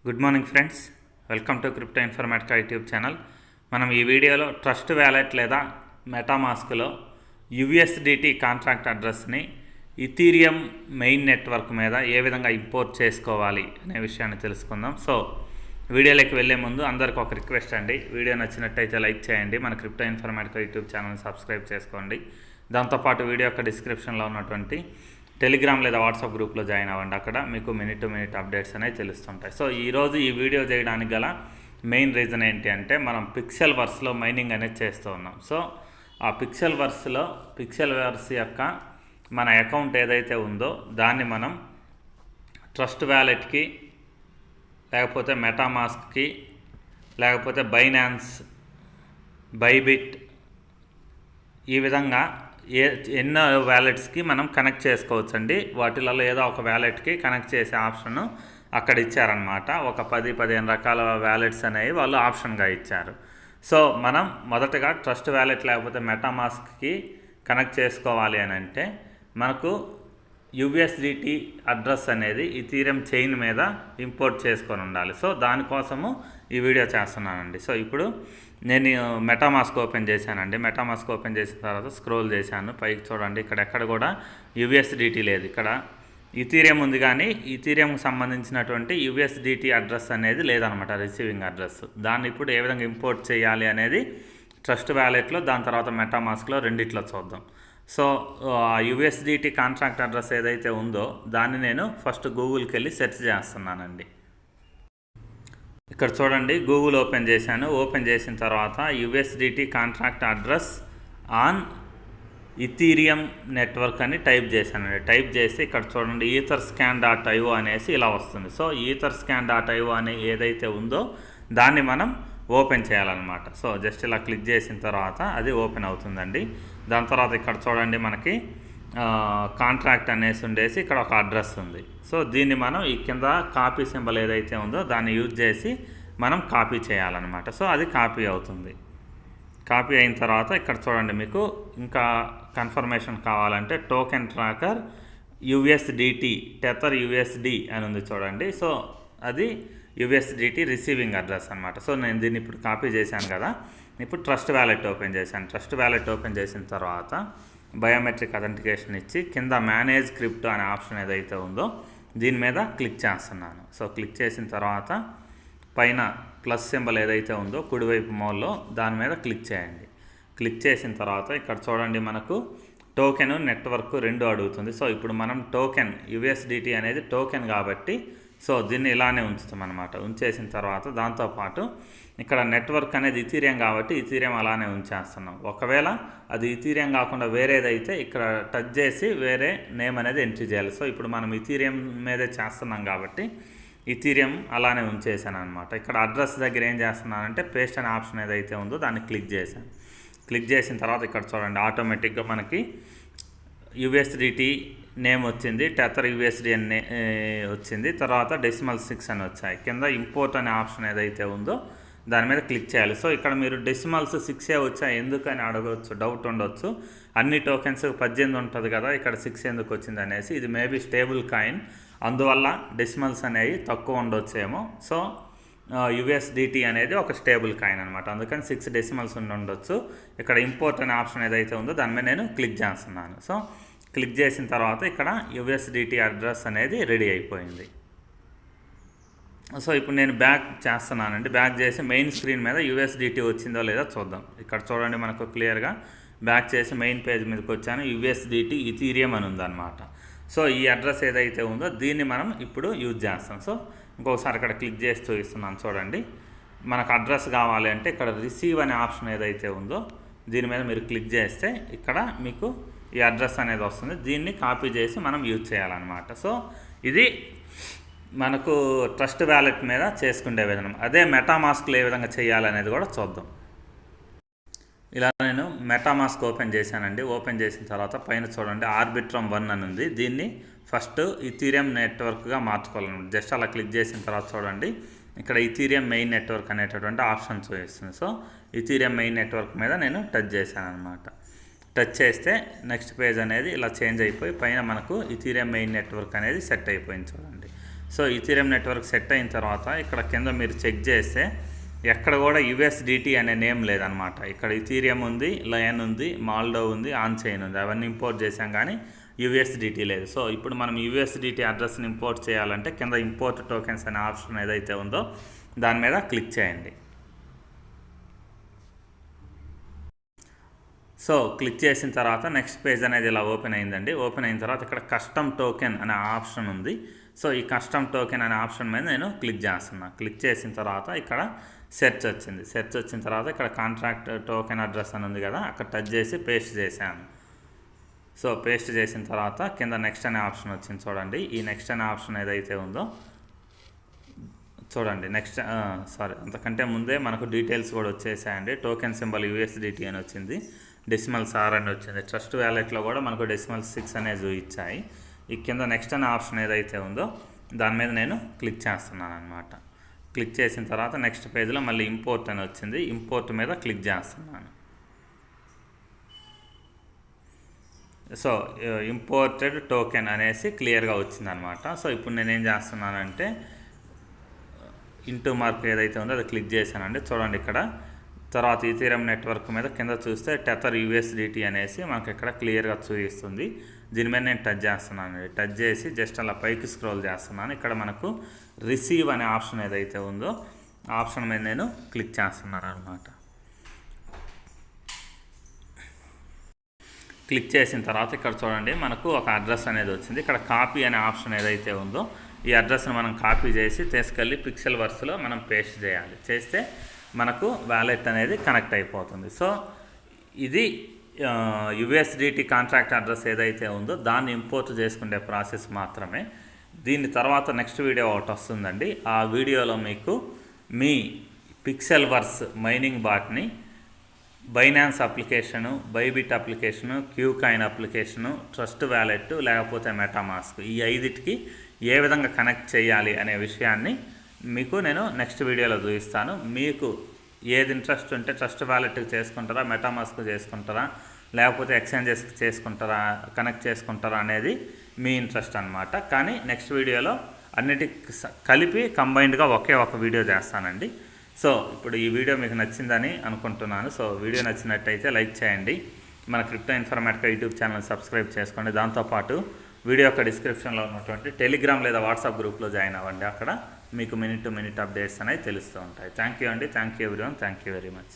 Good morning friends, welcome to crypto informatica YouTube channel. మనం ఈ వీడియోలో ట్రస్ట్ వ్యాలెట్ లేదా మెటామాస్క్లో యుఎస్డిటి కాంట్రాక్ట్ అడ్రస్ని ఇథీరియం మెయిన్ నెట్వర్క్ మీద ఏ విధంగా ఇంపోర్ట్ చేసుకోవాలి అనే విషయాన్ని తెలుసుకుందాం. సో వీడియోలోకి వెళ్ళే ముందు అందరికీ ఒక రిక్వెస్ట్ అండి, వీడియో నచ్చినట్టయితే లైక్ చేయండి, మన క్రిప్టో ఇన్ఫర్మేటికా యూట్యూబ్ ఛానల్ని సబ్స్క్రైబ్ చేసుకోండి. దాంతోపాటు వీడియో యొక్క డిస్క్రిప్షన్లో ఉన్నటువంటి టెలిగ్రామ్ లేదా వాట్సాప్ గ్రూప్లో జాయిన్ అవ్వండి, అక్కడ మీకు మినిట్ టు మినిట్ అప్డేట్స్ అనేవి తెలుస్తుంటాయి. సో ఈరోజు ఈ వీడియో చేయడానికి గల మెయిన్ రీజన్ ఏంటి అంటే, మనం పిక్సెల్ వర్స్లో మైనింగ్ అనేది చేస్తూ ఉన్నాం. సో ఆ పిక్సెల్ వర్స్ యొక్క మన అకౌంట్ ఏదైతే ఉందో దాన్ని మనం ట్రస్ట్ వ్యాలెట్కి, లేకపోతే మెటామాస్క్కి, లేకపోతే బైనాన్స్, బైబిట్, ఈ విధంగా ఎన్నో వ్యాలెట్స్కి మనం కనెక్ట్ చేసుకోవచ్చండి. వాటిలలో ఏదో ఒక వ్యాలెట్కి కనెక్ట్ చేసే ఆప్షన్ అక్కడ ఇచ్చారనమాట. ఒక 10-15 రకాల వ్యాలెట్స్ అనేవి వాళ్ళు ఆప్షన్గా ఇచ్చారు. సో మనం మొదటగా ట్రస్ట్ వ్యాలెట్ లేకపోతే మెటామాస్క్కి కనెక్ట్ చేసుకోవాలి అని అంటే మనకు యుఎస్డిటి అడ్రస్ అనేది ఇథీరియం చైన్ మీద ఇంపోర్ట్ చేసుకొని ఉండాలి. సో దానికోసము ఈ వీడియో చేస్తున్నానండి. సో ఇప్పుడు నేను మెటామాస్క్ ఓపెన్ చేశానండి. మెటామాస్క్ ఓపెన్ చేసిన తర్వాత స్క్రోల్ చేశాను, పైకి చూడండి, ఇక్కడ ఎక్కడ కూడా యుఎస్డిటి లేదు, ఇక్కడ ఇథీరియం ఉంది, కానీ ఇథీరియంకి సంబంధించినటువంటి యుఎస్డిటి అడ్రస్ అనేది లేదనమాట, రిసీవింగ్ అడ్రస్. దాన్ని ఇప్పుడు ఏ విధంగా ఇంపోర్ట్ చేయాలి అనేది ట్రస్ట్ వ్యాలెట్లో, దాని తర్వాత మెటామాస్క్లో రెండిట్లో చూద్దాం. సో యుఎస్డిటి కాంట్రాక్ట్ అడ్రస్ ఏదైతే ఉందో దాన్ని నేను ఫస్ట్ గూగుల్కి వెళ్ళి సెర్చ్ చేస్తున్నానండి. ఇక్కడ చూడండి, గూగుల్ ఓపెన్ చేశాను. ఓపెన్ చేసిన తర్వాత USDT contract address on Ethereum network అని టైప్ చేశానండి. టైప్ చేసి ఇక్కడ చూడండి etherscan.io అనేసి ఇలా వస్తుంది. సో etherscan.io అనే ఏదైతే ఉందో దాన్ని మనం ఓపెన్ చేయాలన్నమాట. సో జస్ట్ ఇలా క్లిక్ చేసిన తర్వాత అది ఓపెన్ అవుతుందండి. దాని తర్వాత ఇక్కడ చూడండి మనకి కాంట్రాక్ట్ అనేసి ఉండేసి ఇక్కడ ఒక అడ్రస్ ఉంది. సో దీన్ని మనం ఈ కింద కాపీ సింబల్ ఏదైతే ఉందో దాన్ని యూజ్ చేసి మనం కాపీ చేయాలన్నమాట. సో అది కాపీ అవుతుంది. కాపీ అయిన తర్వాత ఇక్కడ చూడండి, మీకు ఇంకా కన్ఫర్మేషన్ కావాలంటే token tracker USDT Tether USD అని ఉంది చూడండి. సో అది యుఎస్డిటి రిసీవింగ్ అడ్రస్ అనమాట. సో నేను దీన్ని ఇప్పుడు కాపీ చేశాను కదా, ఇప్పుడు ట్రస్ట్ వ్యాలెట్ ఓపెన్ చేశాను. ట్రస్ట్ వ్యాలెట్ ఓపెన్ చేసిన తర్వాత బయోమెట్రిక్ అథెంటికేషన్ ఇచ్చి కింద మేనేజ్ క్రిప్టో అనే ఆప్షన్ ఏదైతే ఉందో దీని మీద క్లిక్ చేస్తున్నాను. సో క్లిక్ చేసిన తర్వాత పైన ప్లస్ సింబల్ ఏదైతే ఉందో కుడివైపు మౌల్లో దాని మీద క్లిక్ చేయండి. క్లిక్ చేసిన తర్వాత ఇక్కడ చూడండి మనకు టోకెన్, నెట్వర్క్ రెండు అడుగుతుంది. సో ఇప్పుడు మనం టోకెన్ యుఎస్డిటి అనేది టోకెన్ కాబట్టి సో దీన్ని ఇలానే ఉంచుతాం అనమాట. ఉంచేసిన తర్వాత దాంతోపాటు ఇక్కడ నెట్వర్క్ అనేది ఇథీరియం కాబట్టి ఇథీరియం అలానే ఉంచేస్తున్నాం. ఒకవేళ అది ఇథీరియం కాకుండా వేరేదైతే ఇక్కడ టచ్ చేసి వేరే నేమ్ అనేది ఎంట్రీ చేయాలి. సో ఇప్పుడు మనం ఇథీరియం మీదే చేస్తున్నాం కాబట్టి ఇథీరియం అలానే ఉంచేసాను అనమాట. ఇక్కడ అడ్రస్ దగ్గర ఏం చేస్తున్నానంటే పేస్ట్ అనే ఆప్షన్ ఏదైతే ఉందో దాన్ని క్లిక్ చేశాను. క్లిక్ చేసిన తర్వాత ఇక్కడ చూడండి ఆటోమేటిక్గా మనకి యుఎస్డిటి నేమ్ వచ్చింది, టెథర్ యుఎస్డి అని వచ్చింది, తర్వాత డెసిమల్ 6 అని వచ్చాయి. కింద ఇంపోర్ట్ అనే ఆప్షన్ ఏదైతే ఉందో దాని మీద క్లిక్ చేయాలి. సో ఇక్కడ మీరు డెసిమల్స్ 6 వచ్చాయి ఎందుకని అడగవచ్చు, డౌట్ ఉండొచ్చు. అన్ని టోకెన్స్ 18 ఉంటుంది కదా, ఇక్కడ 6 ఎందుకు వచ్చింది అనేసి. ఇది మేబీ స్టేబుల్ కాయిన్, అందువల్ల డెసిమల్స్ అనేవి తక్కువ ఉండొచ్చేమో. సో యుఎస్డిటి అనేది ఒక స్టేబుల్ కాయిన్ అనమాట, అందుకని 6 డెసిమల్స్ ఉండొచ్చు. ఇక్కడ ఇంపోర్ట్ అనే ఆప్షన్ ఏదైతే ఉందో దాని మీద నేను క్లిక్ చేస్తున్నాను. సో క్లిక్ చేసిన తర్వాత ఇక్కడ యుఎస్డిటి అడ్రస్ అనేది రెడీ అయిపోయింది. సో ఇప్పుడు నేను బ్యాక్ చేస్తున్నానండి. బ్యాక్ చేసి మెయిన్ స్క్రీన్ మీద యుఎస్డిటి వచ్చిందో లేదో చూద్దాం. ఇక్కడ చూడండి మనకు క్లియర్గా బ్యాక్ చేసి మెయిన్ పేజ్ మీదకి వచ్చాను. యుఎస్డిటి ఇథీరియం అని ఉందన్నమాట. సో ఈ అడ్రస్ ఏదైతే ఉందో దీన్ని మనం ఇప్పుడు యూజ్ చేస్తాం. సో ఇంకొకసారి ఇక్కడ క్లిక్ చేసి చూపిస్తున్నాను చూడండి. మనకు అడ్రస్ కావాలి అంటే ఇక్కడ రిసీవ్ అనే ఆప్షన్ ఏదైతే ఉందో దీని మీద మీరు క్లిక్ చేస్తే ఇక్కడ మీకు ఈ అడ్రస్ అనేది వస్తుంది. దీన్ని కాపీ చేసి మనం యూజ్ చేయాలన్నమాట. సో ఇది మనకు ట్రస్ట్ వ్యాలెట్ మీద చేసుకునే విధానం. అదే మెటామాస్క్లో ఏ విధంగా చేయాలనేది కూడా చూద్దాం. ఇలా నేను మెటామాస్క్ ఓపెన్ చేశానండి. ఓపెన్ చేసిన తర్వాత పైన చూడండి ఆర్బిట్రమ్ 1 అని ఉంది. దీన్ని ఫస్ట్ ఇథీరియం నెట్వర్క్గా మార్చుకోవాలన్నమాట. జస్ట్ అలా క్లిక్ చేసిన తర్వాత చూడండి ఇక్కడ ఇథీరియం మెయిన్ నెట్వర్క్ అనేటటువంటి ఆప్షన్ చూపిస్తుంది. సో ఇథీరియం మెయిన్ నెట్వర్క్ మీద నేను టచ్ చేశాను అనమాట. టచ్ చేస్తే నెక్స్ట్ పేజ్ అనేది ఇలా చేంజ్ అయిపోయి పైన మనకు ఇథీరియం మెయిన్ నెట్వర్క్ అనేది సెట్ అయిపోయింది చూడండి. సో ఈథీరియం నెట్వర్క్ సెట్ అయిన తర్వాత ఇక్కడ కింద మీరు చెక్ చేస్తే ఎక్కడ కూడా యుఎస్డిటీ అనే నేమ్ లేదనమాట. ఇక్కడ ఈథీరియం ఉంది, లయన్ ఉంది, మాల్డో ఉంది, ఆన్ చైన్ ఉంది. అవన్నీ ఇంపోర్ట్ చేసాం కానీ యుఎస్డిటీ లేదు. సో ఇప్పుడు మనం యుఎస్డిటీ అడ్రస్ని ఇంపోర్ట్ చేయాలంటే కింద ఇంపోర్ట్ టోకెన్స్ అనే ఆప్షన్ ఏదైతే ఉందో దాని మీద క్లిక్ చేయండి. సో క్లిక్ చేసిన తర్వాత నెక్స్ట్ పేజ్ అనేది ఇలా ఓపెన్ అయిందండి. ఓపెన్ అయిన తర్వాత ఇక్కడ కస్టమ్ టోకెన్ అనే ఆప్షన్ ఉంది. సో ఈ కస్టమ్ టోకెన్ అనే ఆప్షన్ మీద నేను క్లిక్ చేస్తున్నాను. క్లిక్ చేసిన తర్వాత ఇక్కడ సెర్చ్ వచ్చింది. సెర్చ్ వచ్చిన తర్వాత ఇక్కడ కాంట్రాక్ట్ టోకెన్ అడ్రస్ అని ఉంది కదా, అక్కడ టచ్ చేసి పేస్ట్ చేశాను. సో పేస్ట్ చేసిన తర్వాత కింద నెక్స్ట్ అనే ఆప్షన్ వచ్చింది చూడండి. ఈ నెక్స్ట్ అనే ఆప్షన్ ఏదైతే ఉందో చూడండి, నెక్స్ట్ అంతకంటే ముందే మనకు డీటెయిల్స్ కూడా వచ్చేసాయండి. టోకెన్ సింబల్ యూఎస్డిటీ అని వచ్చింది, డెసిమల్స్ ఆర్ అని వచ్చింది. ట్రస్ట్ వ్యాలెట్లో కూడా మనకు డెసిమల్స్ 6 అనేది ఇచ్చాయి. ఈ కింద నెక్స్ట్ అనే ఆప్షన్ ఏదైతే ఉందో దాని మీద నేను క్లిక్ చేస్తున్నాను అనమాట. క్లిక్ చేసిన తర్వాత నెక్స్ట్ పేజ్లో మళ్ళీ ఇంపోర్ట్ అని వచ్చింది. ఇంపోర్ట్ మీద క్లిక్ చేస్తున్నాను. సో ఇంపోర్టెడ్ టోకెన్ అనేసి క్లియర్గా వచ్చిందనమాట. సో ఇప్పుడు నేనేం చేస్తున్నానంటే ఇంటూ మార్క్ ఏదైతే ఉందో అది క్లిక్ చేశానండి. చూడండి ఇక్కడ తర్వాత ఈథీరియం నెట్వర్క్ మీద కింద చూస్తే టెథర్ యూఎస్డిటీ అనేసి మనకి ఇక్కడ క్లియర్గా చూపిస్తుంది. దీని మీద నేను టచ్ చేస్తున్నాను. టచ్ చేసి జస్ట్ అలా పైకి స్క్రోల్ చేస్తున్నాను. ఇక్కడ మనకు రిసీవ్ అనే ఆప్షన్ ఏదైతే ఉందో ఆప్షన్ మీద నేను క్లిక్ చేస్తున్నాను అనమాట. క్లిక్ చేసిన తర్వాత ఇక్కడ చూడండి మనకు ఒక అడ్రస్ అనేది వచ్చింది. ఇక్కడ కాపీ అనే ఆప్షన్ ఏదైతే ఉందో ఈ అడ్రస్ని మనం కాపీ చేసి తీసుకెళ్ళి పిక్సెల్ వర్స్లో మనం పేస్ట్ చేయాలి. చేస్తే మనకు వ్యాలెట్ అనేది కనెక్ట్ అయిపోతుంది. సో ఇది యుఎస్డిటీ కాంట్రాక్ట్ అడ్రస్ ఏదైతే ఉందో దాన్ని ఇంపోర్ట్ చేసుకునే ప్రాసెస్ మాత్రమే. దీని తర్వాత నెక్స్ట్ వీడియో ఒకటి వస్తుందండి. ఆ వీడియోలో మీకు మీ పిక్సెల్ వర్స్ మైనింగ్ బాట్ని Binance application, Bybit application, KuCoin application, trust wallet లేకపోతే మెటామాస్క్ ఈ 5టికి ఏ విధంగా కనెక్ట్ చేయాలి అనే విషయాన్ని మీకు నేను నెక్స్ట్ వీడియోలో చూపిస్తాను. మీకు ఏది ఇంట్రెస్ట్ ఉంటే ట్రస్ట్ వ్యాలెట్కి చేసుకుంటారా, మెటామాస్క్ చేసుకుంటారా, లేకపోతే ఎక్స్చేంజెస్కి చేసుకుంటారా, కనెక్ట్ చేసుకుంటారా అనేది మీ ఇంట్రెస్ట్ అనమాట. కానీ నెక్స్ట్ వీడియోలో అన్నిటికి కలిపి కంబైన్డ్గా ఒకే ఒక వీడియో చేస్తానండి. సో ఇప్పుడు ఈ వీడియో మీకు నచ్చిందని అనుకుంటున్నాను. సో వీడియో నచ్చినట్టయితే లైక్ చేయండి. మన crypto informatica YouTube channel subscribe చేసుకోండి. దాంతోపాటు వీడియో యొక్క డిస్క్రిప్షన్లో ఉన్నటువంటి టెలిగ్రామ్ లేదా వాట్సాప్ గ్రూప్లో జాయిన్ అవ్వండి. అక్కడ మీకు మినిట్ టు మినిట్ అప్డేట్స్ అనేవి తెలుస్తూ ఉంటాయి. థ్యాంక్ యూ అండి. Thank you everyone. Thank you very much.